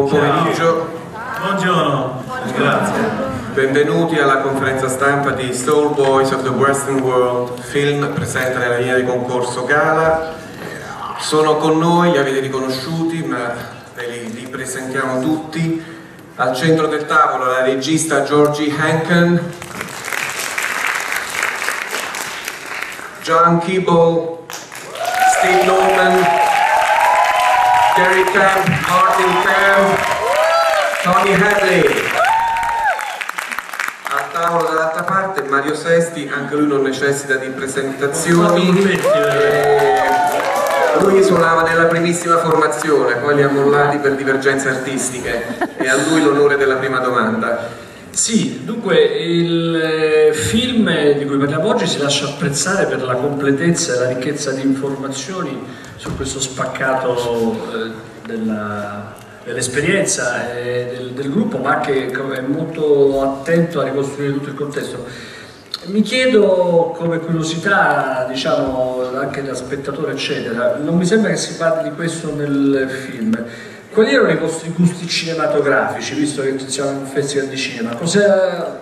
Buon pomeriggio. Buongiorno. Grazie. Benvenuti alla conferenza stampa di Soul Boys of the Western World, film presente nella linea di concorso Gala. Sono con noi, li avete riconosciuti, ma ve li presentiamo tutti. Al centro del tavolo la regista George Hencken, John Keeble, Steve Norman, Gary Camp, Martin Camp, Tony Hadley. Al tavolo dall'altra parte Mario Sesti, anche lui non necessita di presentazioni. Lui suonava nella primissima formazione, poi li ha mollati per divergenze artistiche, e a lui l'onore della prima domanda. Sì, dunque il film di cui parliamo oggi si lascia apprezzare per la completezza e la ricchezza di informazioni su questo spaccato dell'esperienza del gruppo, ma anche è molto attento a ricostruire tutto il contesto. Mi chiedo, come curiosità, diciamo, anche da spettatore eccetera, non mi sembra che si parli di questo nel film. Quali erano i vostri gusti cinematografici, visto che siamo in un festival di cinema? Cosa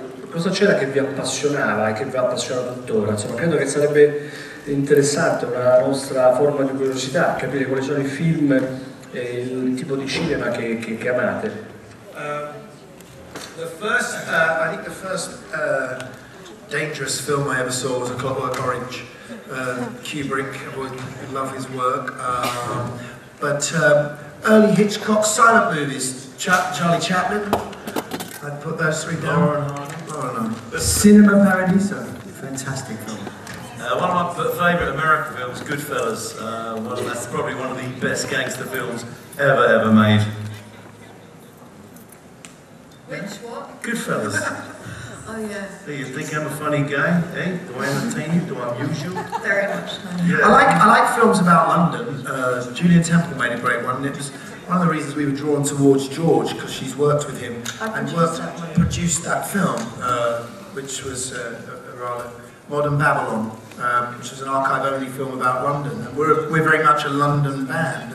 c'era che vi appassionava e che vi appassiona tuttora? Insomma, credo che sarebbe interessante, una nostra forma di curiosità, capire quali sono i film e il tipo di cinema che amate. I think the first dangerous film I ever saw was A Clockwork Orange. Kubrick, I love his work. Early Hitchcock silent movies, Charlie Chaplin, I'd put those three down. Cinema Paradiso, fantastic film. One of my favourite American films, Goodfellas. That's probably one of the best gangster films ever made. Which what? Goodfellas. Oh yeah. Do you think I'm a funny guy? Eh? Do I entertain you? Do I amuse you? Very much. Yeah. I like films about London. Julia Temple made a great one. It was one of the reasons we were drawn towards George, because she's worked with him and produced that film, which was a rather Modern Babylon, which was an archive-only film about London. And we're very much a London band,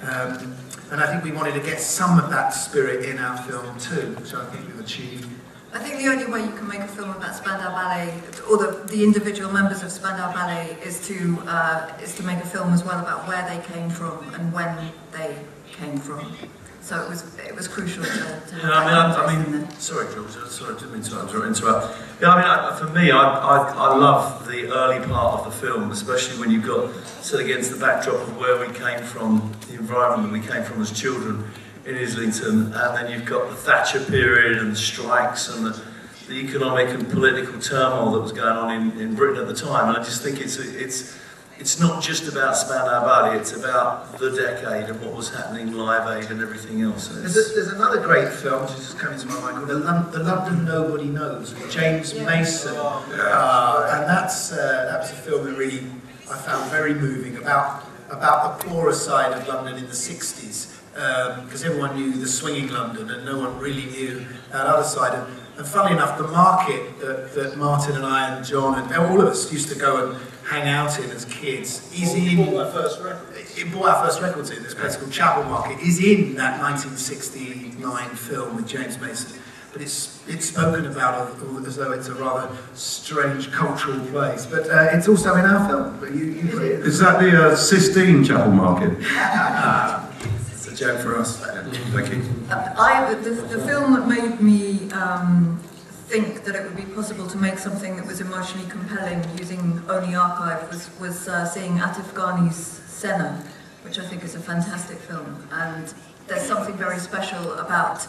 and I think we wanted to get some of that spirit in our film too, which I think we've achieved. I think the only way you can make a film about Spandau Ballet, or the individual members of Spandau Ballet, is to make a film as well about where they came from and when they came from. So it was crucial to have I mean, sorry, George. Sorry, I didn't mean to interrupt. Yeah, I mean, for me, I love the early part of the film, especially when you've got set against the backdrop of where we came from, the environment that we came from as children in Islington, and then you've got the Thatcher period and the strikes and the economic and political turmoil that was going on in Britain at the time. And I just think it's not just about Spandau Ballet, it's about the decade and what was happening, Live Aid and everything else. There's another great film which is just coming to my mind called The London Nobody Knows, with James Mason. And that was a film that really I found very moving about the poorer side of London in the 60s. Because everyone knew the swinging London and no one really knew that other side. And funnily enough, the market that Martin and I and John and all of us used to go and hang out in as kids is in... bought our first record. It bought our first records in this place called Chapel Market, is in that 1969 film with James Mason. But it's spoken about as though it's a rather strange cultural place. But it's also in our film. But Is that the Sistine Chapel Market? It's a joke for us. Thank you. The film that made me think that it would be possible to make something that was emotionally compelling using only archive was seeing Atif Ghani's Scena, which I think is a fantastic film. And there's something very special about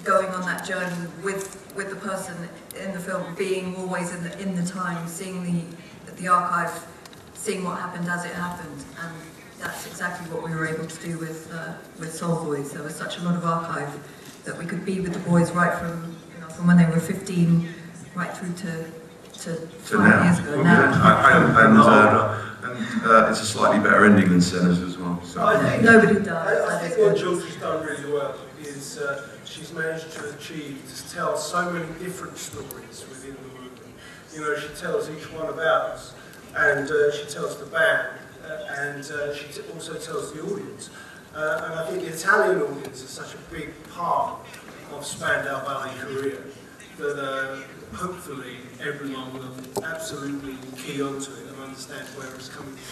going on that journey with the person in the film, being always in the time, seeing the archive, seeing what happened as it happened. And that's exactly what we were able to do with Soul Boys. There was such a lot of archive that we could be with the boys right from when they were 15 right through to 5 years ago now. And it's a slightly better ending than Senna's as well. So. Nobody does. I think what George has done really well is she's managed to achieve to tell so many different stories within the movement. You know, she tells each one about us, and she tells the band, and she also tells the audience. And I think the Italian audience is such a big part of Spandau Ballet career that hopefully everyone will absolutely key onto it and understand where it's coming from.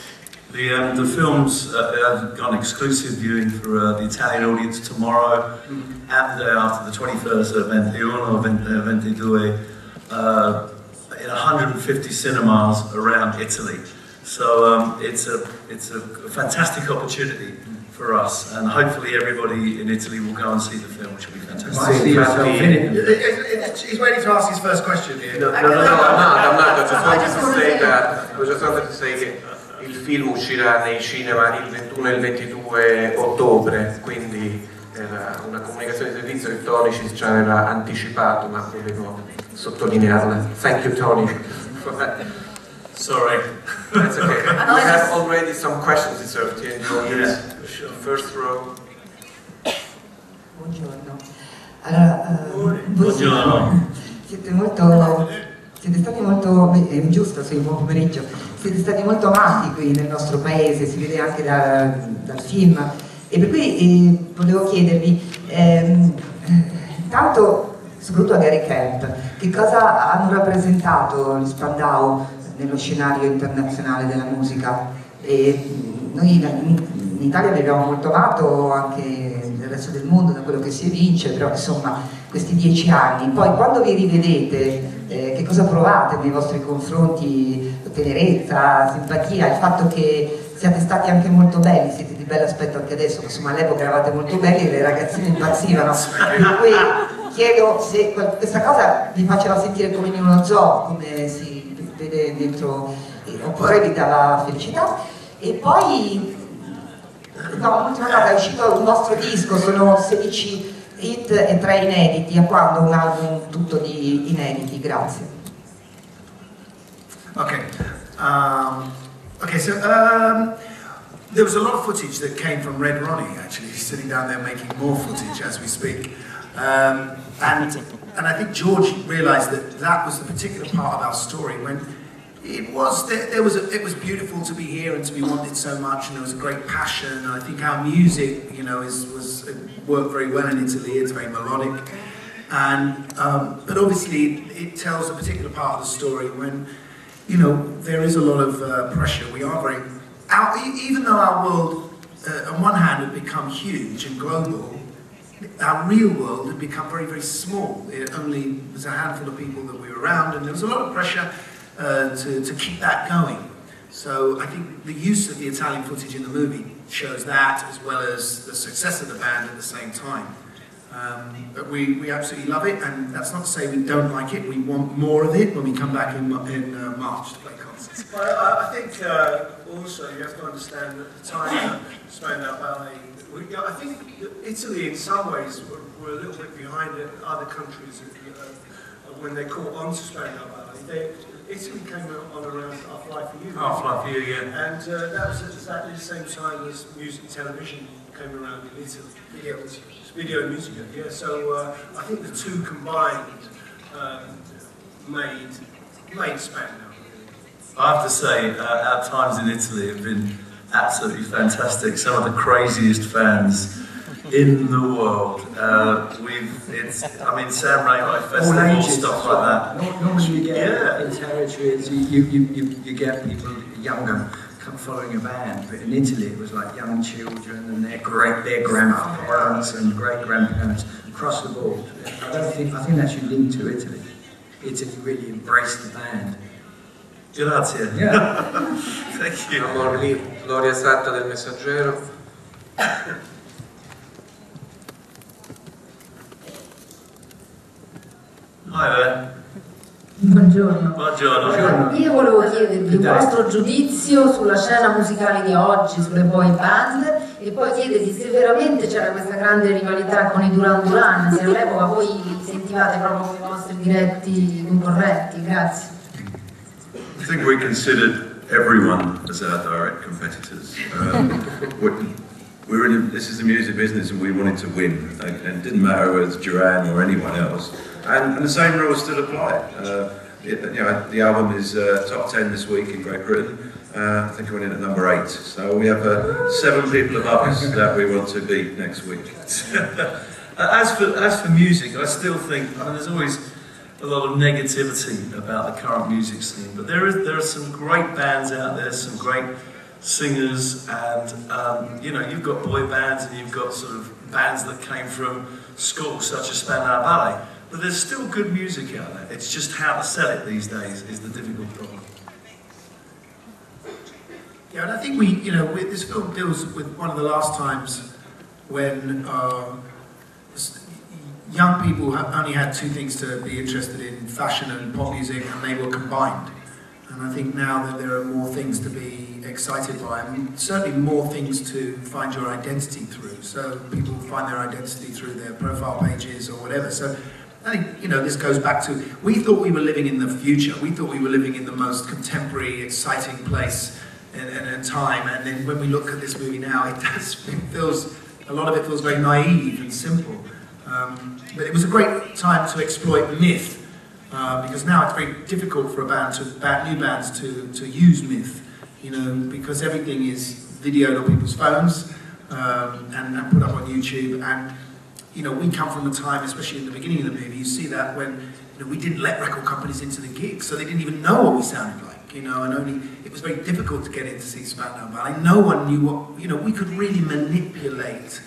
The films have got an exclusive viewing for the Italian audience tomorrow and the day after, the 21st at 22, in 150 cinemas around Italy. So it's a fantastic opportunity for us, and hopefully everybody in Italy will go and see the film, which will be fantastic. He's waiting to ask his first question here. No, I'm not. I just wanted to say che il film uscirà nei cinema il 21 e il 22 ottobre, quindi era una comunicazione di servizio che Tony ci ci aveva anticipato, ma volevo sottolinearla. Thank you, Tony. Sorry. That's okay. We have already some questions reserved here in the audience. First row. Buongiorno. Allora, Buongiorno. Siete stati molto, giusto, sì, buon pomeriggio, siete stati molto amati qui nel nostro paese, si vede anche dal film, e per cui volevo chiedervi, intanto, soprattutto a Gary Camp, che cosa hanno rappresentato gli Spandau nello scenario internazionale della musica? E noi in Italia vi abbiamo molto amato, anche nel resto del mondo, da quello che si evince, però insomma questi 10 anni, poi quando vi rivedete che cosa provate nei vostri confronti? Tenerezza, simpatia, il fatto che siate stati anche molto belli, siete di bell'aspetto anche adesso, insomma all'epoca eravate molto belli e le ragazzine impazzivano, per cui chiedo se questa cosa vi faceva sentire come in uno zoo, come si vede dentro, oppure vi dava felicità. E poi l'ultima cosa, è uscito un vostro disco, sono 16 hit e 3 inediti, a quando un album tutto di inediti? Grazie. Okay. There was a lot of footage that came from Red Ronnie, actually. He's sitting down there making more footage as we speak. And I think George realised that was the particular part of our story when it was beautiful to be here and to be wanted so much, and there was a great passion. And I think our music, you know, worked very well in Italy. It's very melodic, and but obviously it tells a particular part of the story when, you know, there is a lot of pressure. We are very, even though our world, on one hand, had become huge and global, our real world had become very, very small. It only was a handful of people that we were around, and there was a lot of pressure to keep that going. So I think the use of the Italian footage in the movie shows that, as well as the success of the band at the same time. But we absolutely love it, and that's not to say we don't like it. We want more of it when we come back in March to play concerts. Well, I think also you have to understand that the time that Spandau Ballet, I think Italy in some ways were a little bit behind other countries when they caught on to Spandau Ballet. Italy came on around Our Fly For You. Our Fly For You, yeah. And that was at exactly the same time as music television came around in Italy. Video and Musica, yeah. So I think the two combined made Spandau. I have to say, our times in Italy have been absolutely fantastic. Some of the craziest fans in the world. I mean, Sam Raimi Festival, stuff like that. Normally you get in territories, you get people younger following a band, but in Italy it was like young children and their grandparents and great-grandparents across the board. I think that's linked to Italy. Italy really embraced the band. Grazie. Yeah. Thank you. Abbiamo lì Gloria Satta del Messaggero. Hi there. Buongiorno. Buongiorno. Io volevo chiedervi il vostro giudizio sulla scena musicale di oggi, sulle boy band, e poi chiedervi se veramente c'era questa grande rivalità con i Duran Duran, se all'epoca voi sentivate proprio come i vostri diretti concorrenti. Grazie. I think we considered everyone as our direct competitors. This is the music business, and we wanted to win, and it didn't matter whether it's Duran or anyone else. And the same rules still apply. You know, the album is top 10 this week in Great Britain. I think we're in at number 8. So we have 7 people above us that we want to beat next week. As for music, I still think, I mean, there's always a lot of negativity about the current music scene, but there are some great bands out there, some great singers, and you know, you've got boy bands and you've got sort of bands that came from schools such as Spandau Ballet, but there's still good music out there. It's just how to sell it these days is the difficult problem. Yeah, and I think this film deals with one of the last times when young people only had 2 things to be interested in, fashion and pop music, and they were combined. And I think now that there are more things to be excited by, and certainly more things to find your identity through. So people find their identity through their profile pages or whatever. So I think, this goes back to, we thought we were living in the future. We thought we were living in the most contemporary, exciting place and time. And then when we look at this movie now, a lot of it feels very naive and simple. But it was a great time to exploit myth, because now it's very difficult for new bands to use myth, because everything is videoed on people's phones and put up on YouTube. And we come from a time, especially in the beginning of the movie, you see that when we didn't let record companies into the gigs, so they didn't even know what we sounded like. And it was very difficult to get in to see Spandau Ballet. No one knew what, we could really manipulate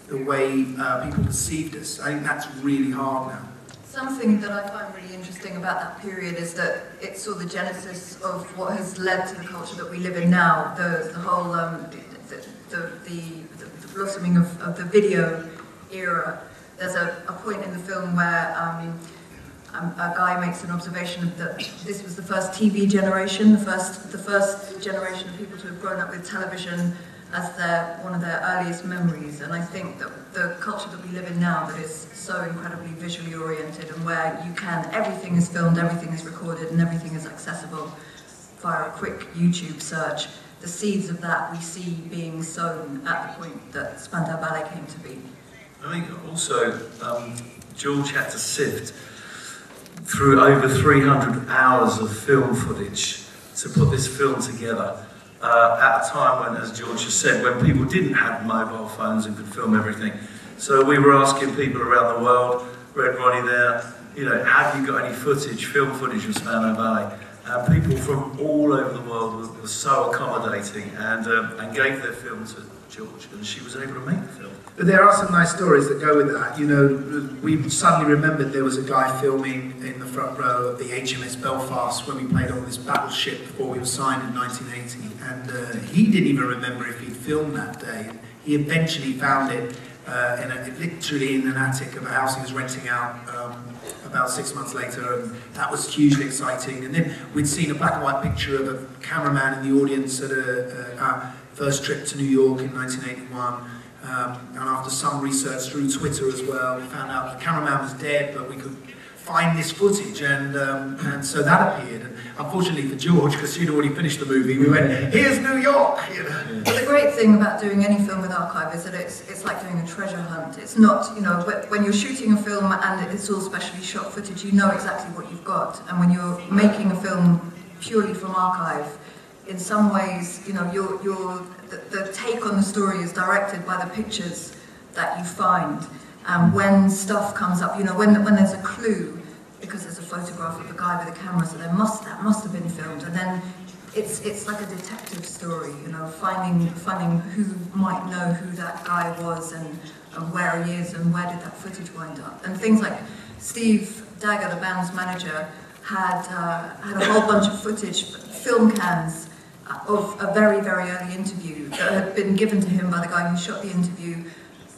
the way people perceived us. I think that's really hard now. Something that I find really interesting about that period is that it saw the genesis of what has led to the culture that we live in now. The whole the blossoming of the video era. There's a point in the film where a guy makes an observation that this was the first TV generation, the first generation of people to have grown up with television as one of their earliest memories. And I think that the culture that we live in now, that is so incredibly visually oriented, and where everything is filmed, everything is recorded, and everything is accessible via a quick YouTube search, the seeds of that we see being sown at the point that Spandau Ballet came to be. I think also George had to sift through over 300 hours of film footage to put this film together. At a time when, as George has said, when people didn't have mobile phones and could film everything. So we were asking people around the world, Red Ronnie there, have you got any footage, film footage of Spandau Ballet? And people from all over the world were so accommodating and gave their film to George, and she was able to make the film. But there are some nice stories that go with that. We suddenly remembered there was a guy filming in the front row of the HMS Belfast when we played on this battleship before we were signed in 1980. And he didn't even remember if he'd filmed that day. He eventually found it literally in an attic of a house he was renting out about 6 months later, and that was hugely exciting. And then we'd seen a black and white picture of a cameraman in the audience at our first trip to New York in 1981. And after some research through Twitter as well, we found out the cameraman was dead, but we could find this footage, and so that appeared. And unfortunately for George, because she'd already finished the movie, we went, here's New York! But the great thing about doing any film with archive is that it's like doing a treasure hunt. It's not, when you're shooting a film and it's all specially shot footage, you know exactly what you've got. And when you're making a film purely from archive, in some ways, the take on the story is directed by the pictures that you find. And when stuff comes up, when there's a clue, because there's a photograph of a guy with a camera, so that must have been filmed. And then it's like a detective story, finding who might know who that guy was and where he is and where did that footage wind up. And things like Steve Dagger, the band's manager, had a whole bunch of footage, film cans, of a very, very early interview that had been given to him by the guy who shot the interview,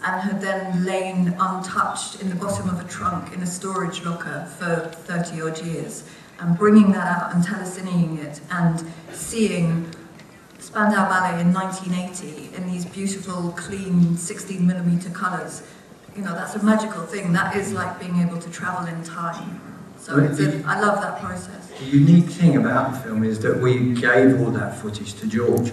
and had then lain untouched in the bottom of a trunk in a storage locker for 30 odd years. And bringing that out and telecineing it and seeing Spandau Ballet in 1980 in these beautiful, clean 16mm colours, that's a magical thing. That is like being able to travel in time. So I love that process. The unique thing about the film is that we gave all that footage to George,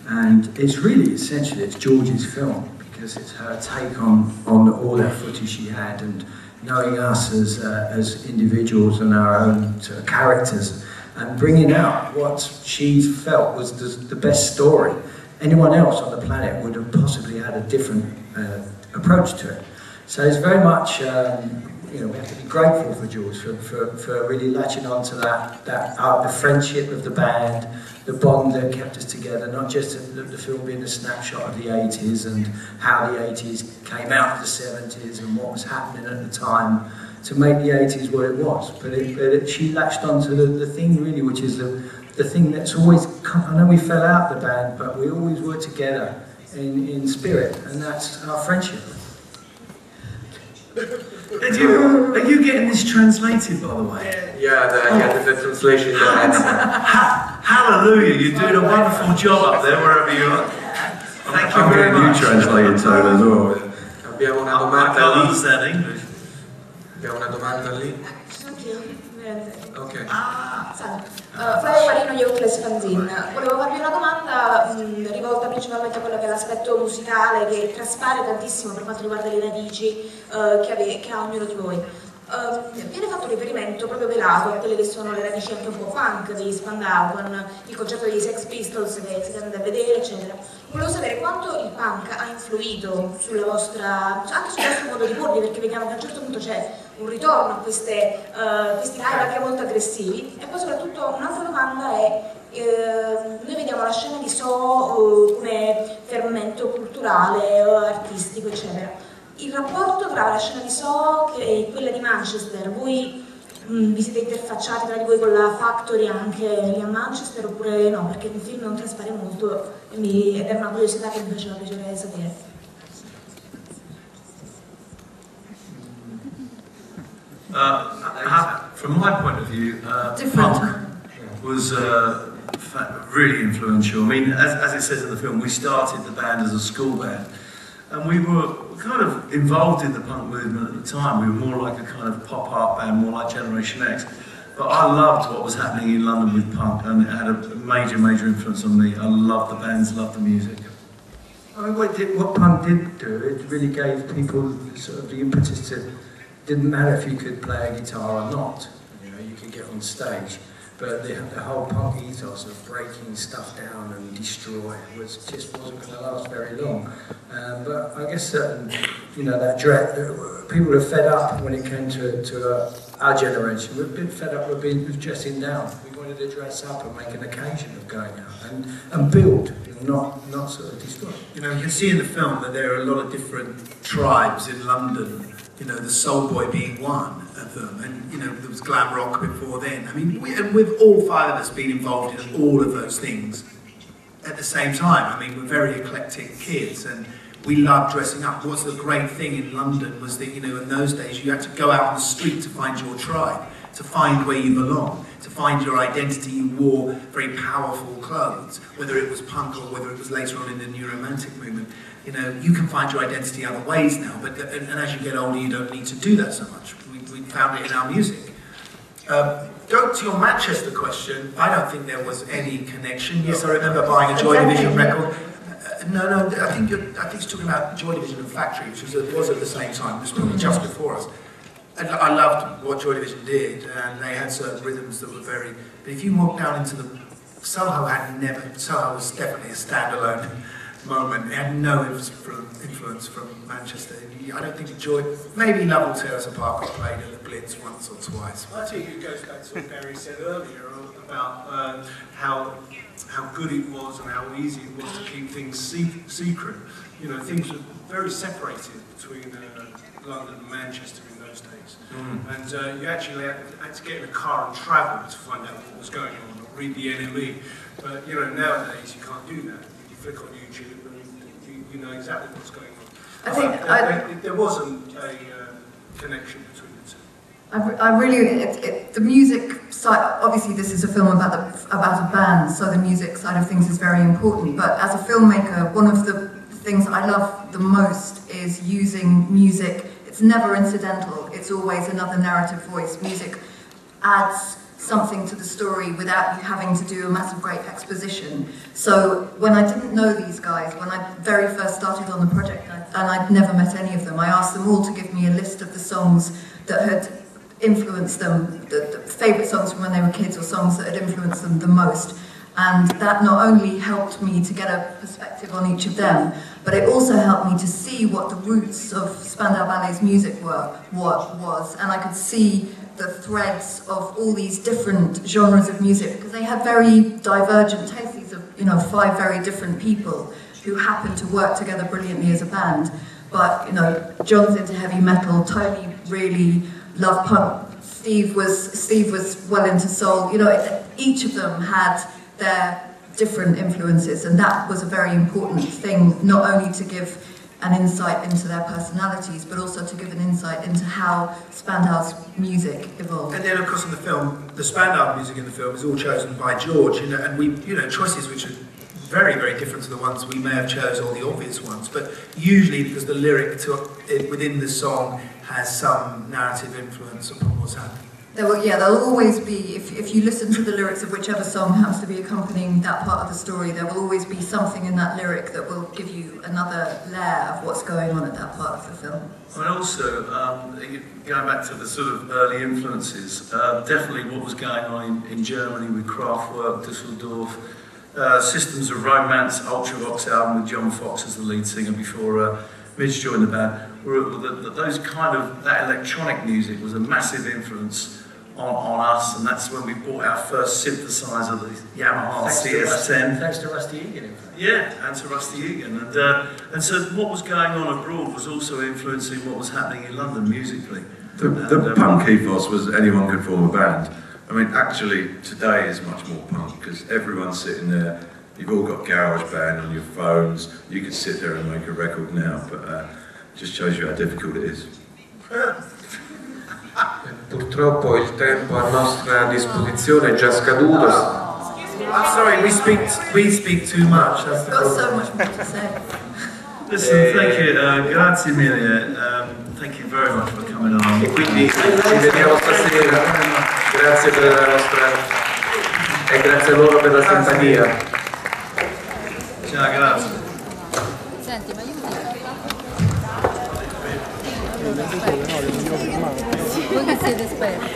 and it's really essentially it's George's film, because it's her take on all that footage she had, and knowing us as individuals and our own characters, and bringing out what she felt was the best story. Anyone else on the planet would have possibly had a different approach to it. So it's very much, we have to be grateful for George for really latching on to the friendship of the band, the bond that kept us together, not just the film being a snapshot of the 80s and how the 80s came out of the 70s and what was happening at the time to make the 80s what it was. But she latched on to the thing really, which is the thing that's always, I know we fell out the band, but we always were together in spirit, and that's our friendship. Are you getting this translated, by the way? Yeah, the translation. Hallelujah, you're doing a wonderful job up there, wherever you are. Thank you very much. You translated Tone as well. Abbiamo una domanda I can't lì. understand English. Abbiamo una domanda lì. Ok. Salve. Flavio Marino, Youth Fanzine. Volevo farvi una domanda rivolta principalmente a quello che è l'aspetto musicale che traspare tantissimo per quanto riguarda le radici che ha ognuno di voi. Viene fatto riferimento proprio velato a quelle che sono le radici anche un po' punk degli Spandau, con il concerto degli Sex Pistols che si tende a vedere, eccetera. Volevo sapere quanto il punk ha influito sulla vostra, anche sul vostro modo di porvi, perché vediamo che a un certo punto c'è un ritorno a questi live anche molto aggressivi. E poi soprattutto un'altra domanda è, noi vediamo la scena di So come fermento culturale, artistico, eccetera. Il rapporto tra la scena di So e quella di Manchester, voi vi siete interfacciati tra di voi con la Factory anche lì a Manchester oppure no? Perché il film non traspare molto ed è una curiosità che mi faceva piacere sapere. From my point of view, punk was really influential. I mean, as it says in the film, we started the band as a school band. And we were kind of involved in the punk movement at the time. We were more like a kind of pop art band, more like Generation X. But I loved what was happening in London with punk, and it had a major, major influence on me. I loved the bands, loved the music. I mean, what punk did do, it really gave people sort of the impetus to, didn't matter if you could play a guitar or not, you could get on stage. But the whole punk ethos of breaking stuff down and destroy just wasn't going to last very long. But I guess that dread, people were fed up when it came to our generation. We're a bit fed up with dressing down. We wanted to dress up and make an occasion of going out and build, not sort of destroy. You can see in the film that there are a lot of different tribes in London. The Soul Boy being one of them, and there was glam rock before then. I mean, we've all five of us been involved in all of those things at the same time. I mean, we're very eclectic kids, and we love dressing up. What's the great thing in London was that, in those days you had to go out on the street to find your tribe, to find where you belong, to find your identity. You wore very powerful clothes, whether it was punk or whether it was later on in the New Romantic movement. You can find your identity other ways now, and as you get older, you don't need to do that so much. We found it in our music. Go to your Manchester question. I don't think there was any connection. Yes, I remember buying a Joy Division record. No, I think it's talking about Joy Division and Factory, which was at the same time. It was probably just before us. And I loved what Joy Division did, and they had certain rhythms that were very. But if you walk down into Soho was definitely a standalone moment. It had no influence from Manchester. I don't think Joy, maybe Lovell Terrace Parco played at the Blitz once or twice. I think it goes back to what Barry said earlier about how good it was and how easy it was to keep things secret. Things were very separated between London and Manchester in those days. And you actually had to get in a car and travel to find out what was going on, or read the NME. But nowadays you can't do that. You flick on YouTube and you know exactly what's going on. I think there wasn't a connection between the two. I really, the music side, obviously this is a film about a band, so the music side of things is very important, but as a filmmaker, one of the things I love the most is using music. It's never incidental, it's always another narrative voice. Music adds something to the story without you having to do a massive great exposition. So when I didn't know these guys, when I very first started on the project, and I'd never met any of them, I asked them all to give me a list of the songs that had influenced them, the favourite songs from when they were kids or songs that had influenced them the most. And that not only helped me to get a perspective on each of them, but it also helped me to see what the roots of Spandau Ballet's music was. And I could see the threads of all these different genres of music, because they had very divergent tastes. These are, you know, 5 very different people who happened to work together brilliantly as a band. But, you know, John's into heavy metal, Tony really loved punk, Steve was well into soul. You know, each of them had their different influences, and that was a very important thing, not only to give an insight into their personalities, but also to give an insight into how Spandau's music evolved. And then, of course, in the film, the Spandau music in the film is all chosen by George, you know, and we, you know, choices which are very, very different to the ones we may have chose, or the obvious ones, but usually because the lyric within the song has some narrative influence upon what's happening. There'll always be, if you listen to the lyrics of whichever song happens to be accompanying that part of the story, there will always be something in that lyric that will give you another layer of what's going on at that part of the film. And also, going back to the sort of early influences, definitely what was going on in Germany with Kraftwerk, Düsseldorf, Systems of Romance, Ultravox album with John Fox as the lead singer before Midge joined the band. Those kind of, that electronic music was a massive influence on us, and that's when we bought our first synthesizer, the Yamaha CS10. Thanks to Rusty Egan. Yeah, and to Rusty Egan. And so what was going on abroad was also influencing what was happening in London musically. The punk ethos was anyone could form a band. I mean, actually, today is much more punk, because everyone's sitting there, you've all got GarageBand on your phones, you could sit there and make a record now, but it just shows you how difficult it is. Purtroppo il tempo a nostra disposizione è già scaduto. I'm sorry, we speak too much. That's the Got so much more to say. Listen, thank you, grazie mille, thank you very much for coming on. E quindi ci vediamo stasera, grazie per la vostra e grazie a loro per la simpatia. Ciao, grazie. Senti, ma io voi che siete esperti.